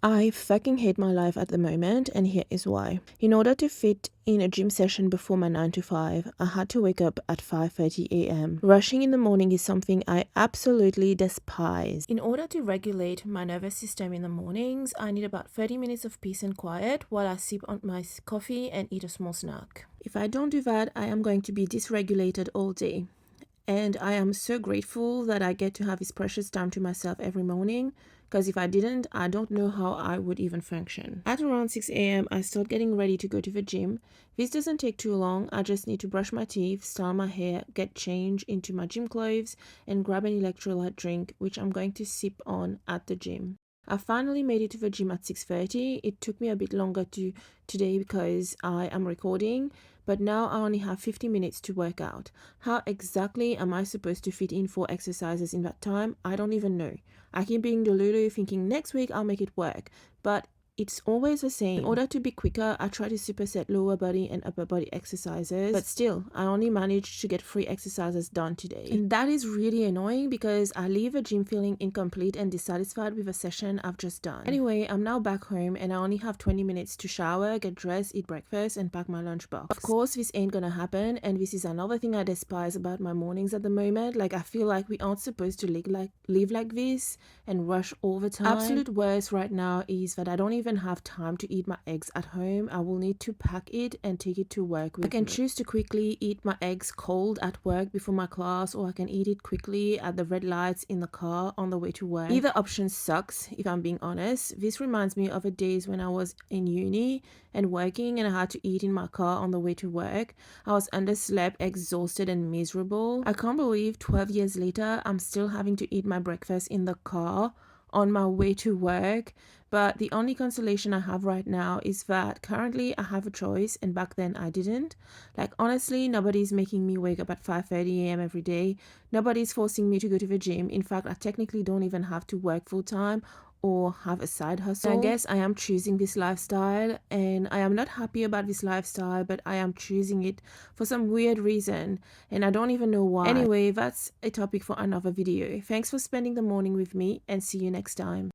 I fucking hate my life at the moment, and here is why. In order to fit in a gym session before my 9 to 5, I had to wake up at 5:30 a.m. Rushing in the morning is something I absolutely despise. In order to regulate my nervous system in the mornings, I need about 30 minutes of peace and quiet while I sip on my coffee and eat a small snack. If I don't do that, I am going to be dysregulated all day. And I am so grateful that I get to have this precious time to myself every morning, because if I didn't, I don't know how I would even function. At around 6 a.m., I start getting ready to go to the gym. This doesn't take too long. I just need to brush my teeth, style my hair, get changed into my gym clothes, and grab an electrolyte drink, which I'm going to sip on at the gym. I finally made it to the gym at 6:30. It took me a bit longer today because I am recording, but now I only have 50 minutes to work out. How exactly am I supposed to fit in 4 exercises in that time? I don't even know. I keep being delulu thinking next week I'll make it work, but it's always the same. In order to be quicker, I try to superset lower body and upper body exercises, but still, I only managed to get 3 exercises done today. And that is really annoying because I leave a gym feeling incomplete and dissatisfied with a session I've just done. Anyway, I'm now back home and I only have 20 minutes to shower, get dressed, eat breakfast, and pack my lunchbox. Of course, this ain't gonna happen, and this is another thing I despise about my mornings at the moment. Like, I feel like we aren't supposed to live like this and rush all the time. Absolute worst right now is that I don't even have time to eat my eggs at home. I will need to pack it and take it to work with me. I can choose to quickly eat my eggs cold at work before my class, or I can eat it quickly at the red lights in the car on the way to work. Either option sucks, if I'm being honest. This reminds me of the days when I was in uni and working and I had to eat in my car on the way to work. I was underslept, exhausted, and miserable. I can't believe 12 years later I'm still having to eat my breakfast in the car on my way to work. But the only consolation I have right now is that currently I have a choice, and back then I didn't. Like, honestly, nobody's making me wake up at 5:30 a.m. every day. Nobody's forcing me to go to the gym. In fact, I technically don't even have to work full time or have a side hustle. I guess I am choosing this lifestyle, and I am not happy about this lifestyle, but I am choosing it for some weird reason, and I don't even know why. Anyway, that's a topic for another video. Thanks for spending the morning with me, and see you next time.